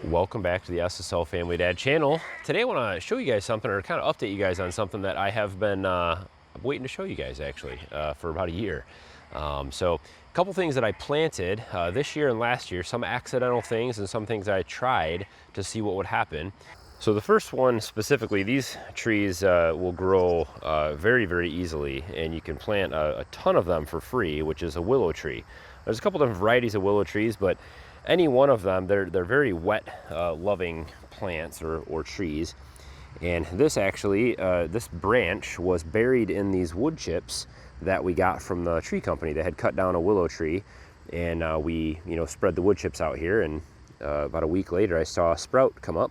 Welcome back to the SSL Family Dad channel. Today I want to show you guys something, or kind of update you guys on something that I have been waiting to show you guys actually for about a year. So a couple things that I planted this year and last year, some accidental things and some things I tried to see what would happen. So the first one specifically, these trees will grow very, very easily, and you can plant a ton of them for free, which is a willow tree. There's a couple different varieties of willow trees, but any one of them, they're very wet loving plants or trees. And this actually, this branch was buried in these wood chips that we got from the tree company that had cut down a willow tree. And we spread the wood chips out here, and about a week later I saw a sprout come up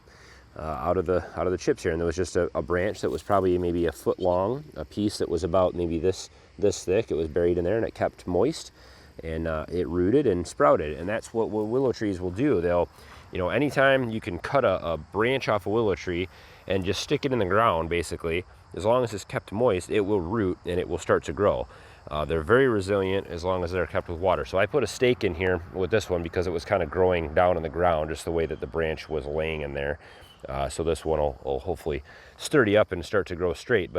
out of the chips here, and there was just a branch that was probably maybe a foot long, a piece that was about maybe this thick. It was buried in there, and it kept moist, and it rooted and sprouted. And that's what willow trees will do. They'll, anytime you can cut a branch off a willow tree and just stick it in the ground, basically, as long as it's kept moist, it will root and it will start to grow. They're very resilient as long as they're kept with water. So I put a stake in here with this one because it was kind of growing down in the ground, just the way that the branch was laying in there. So this one will hopefully sturdy up and start to grow straight.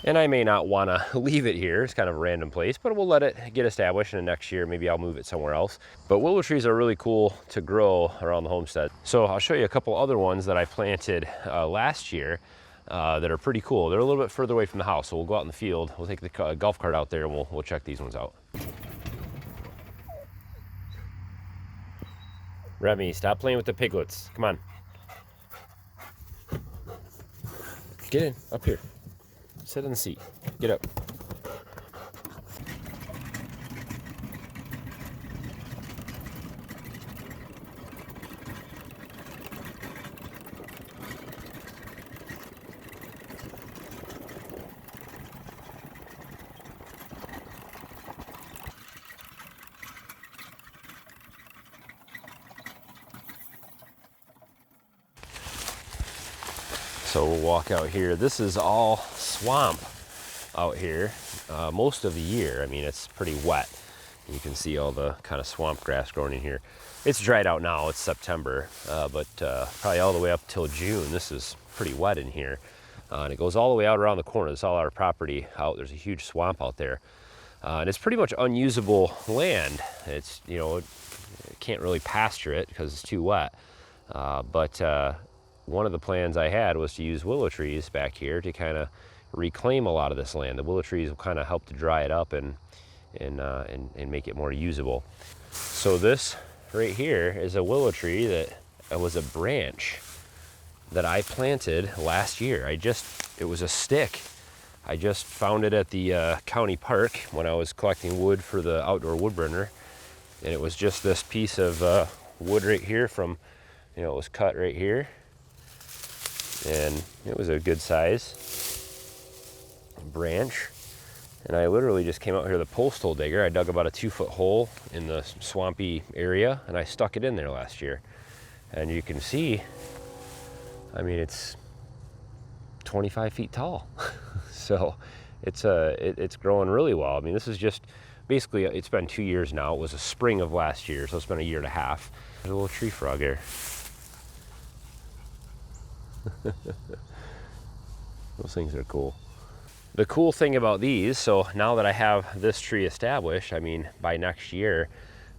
And I may not want to leave it here. It's kind of a random place, but we'll let it get established, and next year maybe I'll move it somewhere else. But willow trees are really cool to grow around the homestead. So I'll show you a couple other ones that I planted last year that are pretty cool. They're a little bit further away from the house, so we'll go out in the field. We'll take the golf cart out there, and we'll check these ones out. Remy, stop playing with the piglets. Come on. Get in, up here. Sit in the seat. Get up. So we'll walk out here. This is all swamp out here most of the year. I mean, it's pretty wet. You can see all the kind of swamp grass growing in here. It's dried out now. It's September, but probably all the way up till June. This is pretty wet in here. And it goes all the way out around the corner. It's all our property out. There's a huge swamp out there. And it's pretty much unusable land. It's, it can't really pasture it because it's too wet. But one of the plans I had was to use willow trees back here to kind of reclaim a lot of this land. The willow trees will kind of help to dry it up and make it more usable. So this right here is a willow tree that was a branch that I planted last year. It was a stick. I just found it at the county park when I was collecting wood for the outdoor wood burner, and it was just this piece of wood right here from, it was cut right here. And it was a good size branch. And I literally just came out here with a post hole digger. I dug about a 2-foot hole in the swampy area, and I stuck it in there last year. And you can see, I mean, it's 25 feet tall. So it's growing really well. I mean, this is just, basically, it's been 2 years now. It was a spring of last year, so it's been a year and a half. There's a little tree frog here. Those things are cool. The cool thing about these, so now that I have this tree established, I mean, by next year,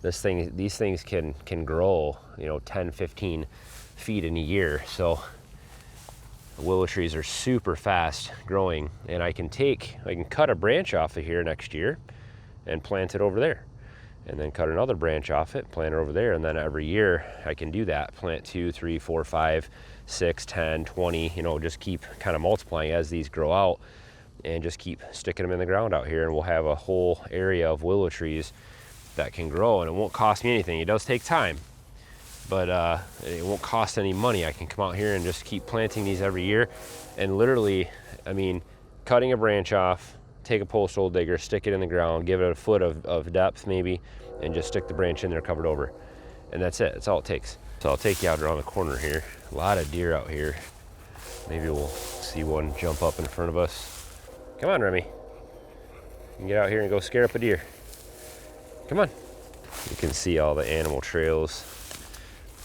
these things can grow, 10, 15 feet in a year. So the willow trees are super fast growing, and I can cut a branch off of here next year and plant it over there, and then cut another branch off it, plant it over there, and then every year I can do that, plant 2, 3, 4, 5, 6, 10, 20, just keep kind of multiplying as these grow out, and just keep sticking them in the ground out here, and we'll have a whole area of willow trees that can grow, and it won't cost me anything. It does take time, but it won't cost any money. I can come out here and just keep planting these every year, and literally, I mean, cutting a branch off, take a post hole digger, stick it in the ground, give it a foot of depth maybe, and just stick the branch in there, covered over. And that's it. That's all it takes. So I'll take you out around the corner here. A lot of deer out here. Maybe we'll see one jump up in front of us. Come on, Remy. You can get out here and go scare up a deer. Come on. You can see all the animal trails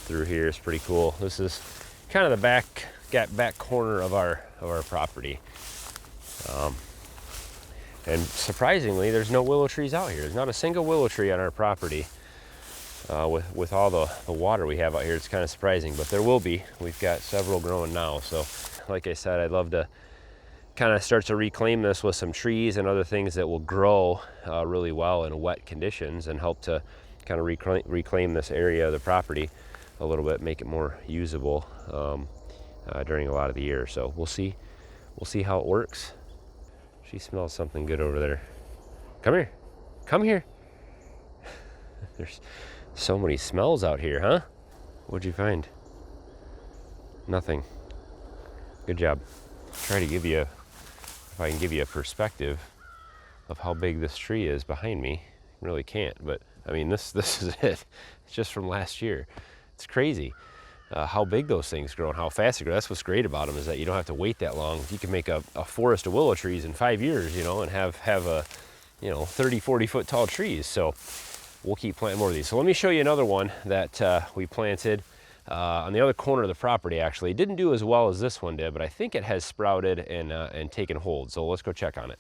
through here is pretty cool. This is kind of the back corner of our property. And surprisingly, there's no willow trees out here. There's not a single willow tree on our property. With all the water we have out here, it's kind of surprising, but there will be. We've got several growing now. So like I said, I'd love to kind of start to reclaim this with some trees and other things that will grow really well in wet conditions and help to kind of reclaim this area of the property a little bit, make it more usable during a lot of the year. So we'll see how it works. She smells something good over there. Come here. Come here. There's so many smells out here, huh? What'd you find? Nothing. Good job. Try to give you, if I can give you a perspective of how big this tree is behind me. Really can't, but I mean, this is it. It's just from last year. It's crazy how big those things grow and how fast they grow. That's what's great about them, is that you don't have to wait that long. You can make a forest of willow trees in 5 years, you know, and have a, 30, 40 foot tall trees. So we'll keep planting more of these. So let me show you another one that we planted on the other corner of the property. Actually, it didn't do as well as this one did, but I think it has sprouted and taken hold. So let's go check on it.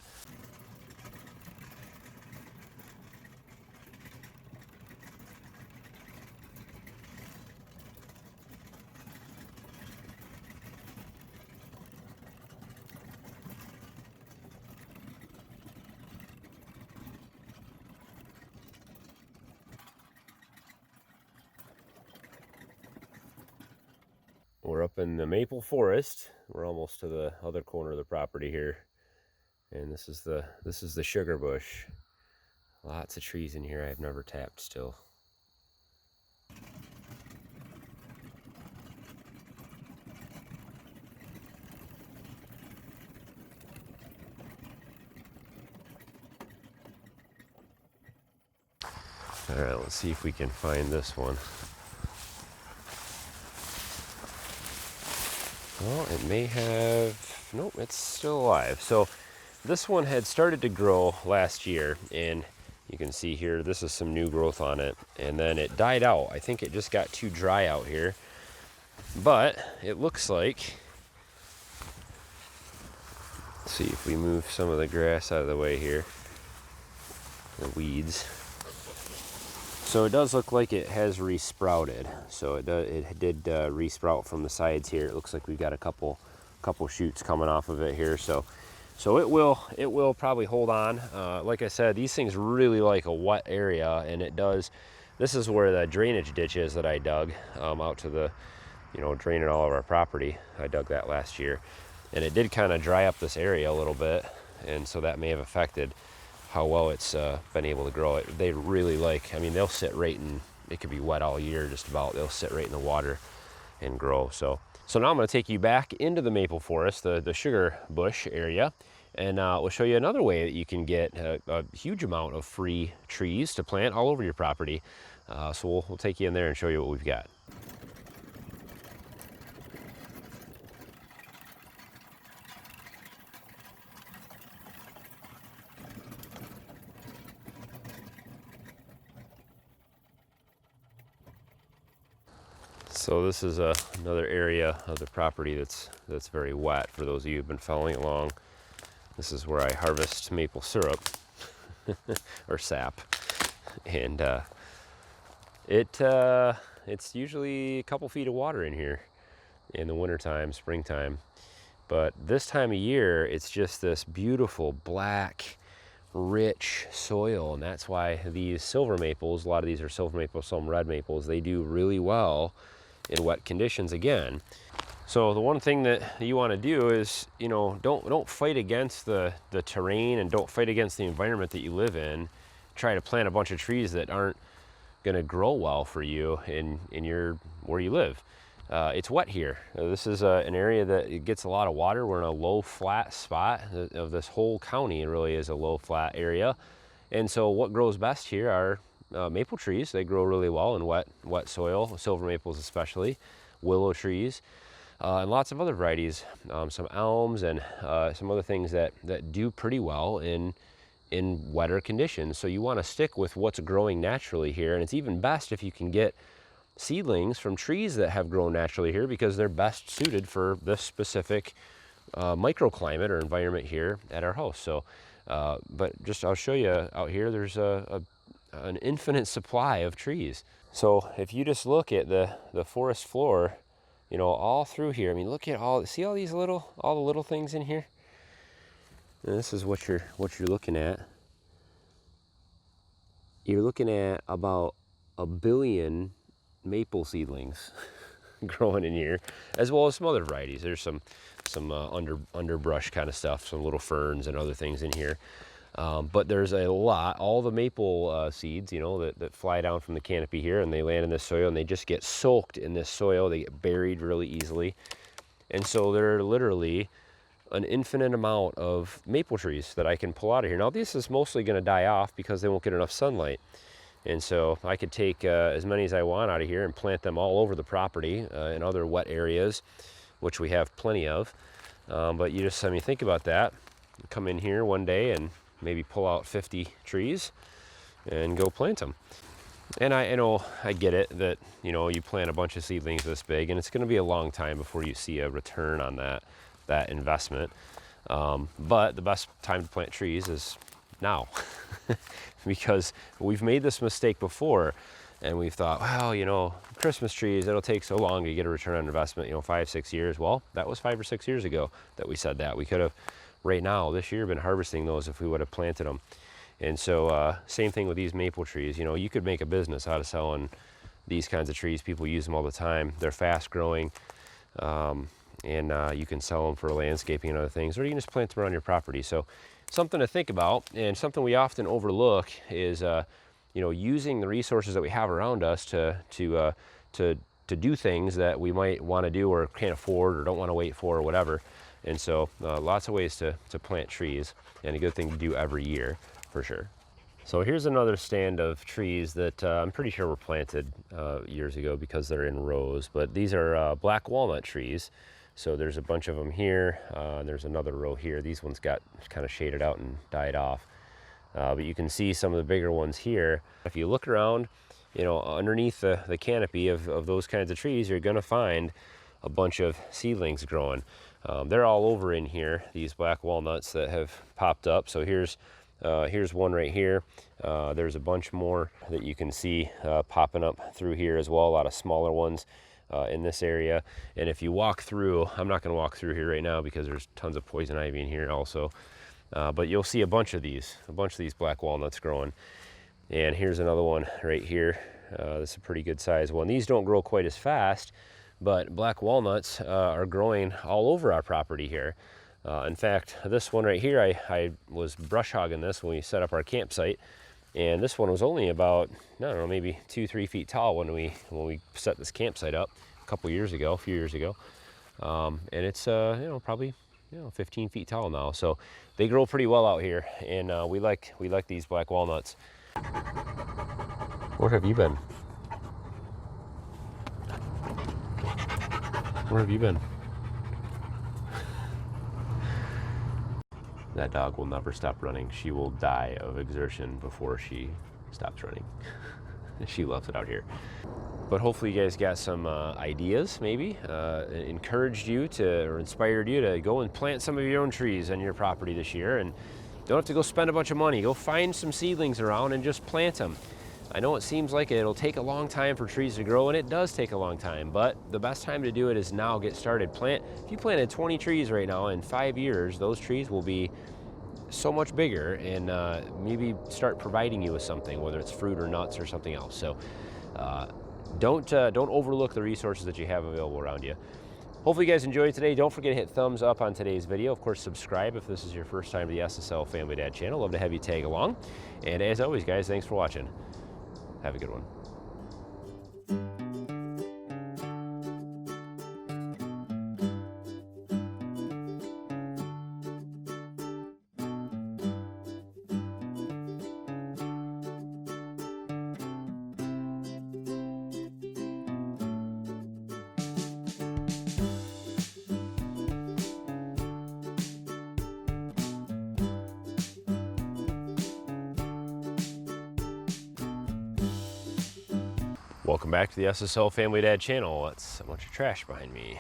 We're up in the maple forest. We're almost to the other corner of the property here. And this is the sugar bush. Lots of trees in here I've never tapped still. All right, let's see if we can find this one. Well, it may have, nope, it's still alive. So this one had started to grow last year, and you can see here, this is some new growth on it, and then it died out. I think it just got too dry out here, but it looks like, let's see if we move some of the grass out of the way here, the weeds. So it does look like it has resprouted. So it did resprout from the sides here. It looks like we've got a couple shoots coming off of it here. So it will probably hold on. Like I said, these things really like a wet area, and it does. This is where the drainage ditch is that I dug out to the, draining all of our property. I dug that last year, and it did kind of dry up this area a little bit, and so that may have affected how well it's been able to grow it. They really like, I mean, they'll sit right in, it could be wet all year just about, they'll sit right in the water and grow. So now I'm going to take you back into the maple forest, the sugar bush area, and we'll show you another way that you can get a huge amount of free trees to plant all over your property. So we'll take you in there and show you what we've got. So this is another area of the property that's very wet. For those of you who've been following along, this is where I harvest maple syrup or sap, and it's usually a couple feet of water in here in the wintertime, springtime. But this time of year, it's just this beautiful black, rich soil, and that's why these silver maples, a lot of these are silver maples, some red maples, they do really well in wet conditions again. So the one thing that you want to do is, don't fight against the terrain, and don't fight against the environment that you live in. Try to plant a bunch of trees that aren't going to grow well for you in where you live. It's wet here. This is an area that it gets a lot of water. We're in a low flat spot of this whole county. It really is a low flat area. And so what grows best here are maple trees. They grow really well in wet soil, silver maples especially, willow trees, and lots of other varieties, some elms and some other things that do pretty well in wetter conditions. So you want to stick with what's growing naturally here, and it's even best if you can get seedlings from trees that have grown naturally here because they're best suited for this specific microclimate or environment here at our house. So, but just I'll show you out here, there's an infinite supply of trees. So if you just look at the forest floor, you know, all through here, I mean, look at see all these all the little things in here? And this is what you're looking at. You're looking at about 1 billion maple seedlings growing in here, as well as some other varieties. There's some underbrush kind of stuff, some little ferns and other things in here. But there's a lot, all the maple seeds, you know, that fly down from the canopy here, and they land in this soil, and they just get soaked in this soil. They get buried really easily. And so there are literally an infinite amount of maple trees that I can pull out of here. Now this is mostly going to die off because they won't get enough sunlight. And so I could take as many as I want out of here and plant them all over the property in other wet areas, which we have plenty of. But you just, I mean, think about that. Come in here one day and maybe pull out 50 trees and go plant them. And I know, I get it that, you know, you plant a bunch of seedlings this big and it's going to be a long time before you see a return on that investment. But the best time to plant trees is now because we've made this mistake before and we've thought, well, you know, Christmas trees, it'll take so long to get a return on investment, you know, 5-6 years. Well, that was 5 or 6 years ago that we said that. We could have right now this year been harvesting those if we would have planted them. And so same thing with these maple trees. You know, you could make a business out of selling these kinds of trees. People use them all the time. They're fast growing. And you can sell them for landscaping and other things, or you can just plant them around your property. So something to think about, and something we often overlook is, you know, using the resources that we have around us to do things that we might want to do or can't afford or don't want to wait for or whatever. And so lots of ways to plant trees, and a good thing to do every year for sure. So here's another stand of trees that I'm pretty sure were planted years ago because they're in rows, but these are black walnut trees. So there's a bunch of them here, and there's another row here. These ones got kind of shaded out and died off. But you can see some of the bigger ones here. If you look around, you know, underneath the canopy of those kinds of trees, you're gonna find a bunch of seedlings growing. They're all over in here, these black walnuts that have popped up. So here's one right here. There's a bunch more that you can see popping up through here as well, a lot of smaller ones in this area. And if you walk through, I'm not going to walk through here right now because there's tons of poison ivy in here also, but you'll see a bunch of these black walnuts growing. And here's another one right here. This is a pretty good size one. These don't grow quite as fast, but black walnuts are growing all over our property here. In fact, this one right here, I was brush hogging this when we set up our campsite, and this one was only about, I don't know, maybe 2-3 feet tall when we set this campsite up a few years ago. And it's you know, probably, you know, 15 feet tall now. So they grow pretty well out here, and we like these black walnuts. Where have you been? Where have you been? That dog will never stop running. She will die of exertion before she stops running. She loves it out here. But hopefully you guys got some ideas, maybe, encouraged you to, or inspired you to go and plant some of your own trees on your property this year. And don't have to go spend a bunch of money. Go find some seedlings around and just plant them. I know it seems like it'll take a long time for trees to grow, and it does take a long time, but the best time to do it is now. Get started. If you planted 20 trees right now, in 5 years, those trees will be so much bigger and maybe start providing you with something, whether it's fruit or nuts or something else. So don't overlook the resources that you have available around you. Hopefully you guys enjoyed today. Don't forget to hit thumbs up on today's video. Of course, subscribe if this is your first time to the SSL Family Dad channel. Love to have you tag along. And as always, guys, thanks for watching. Have a good one. Welcome back to the SSL Family Dad channel. That's a bunch of trash behind me.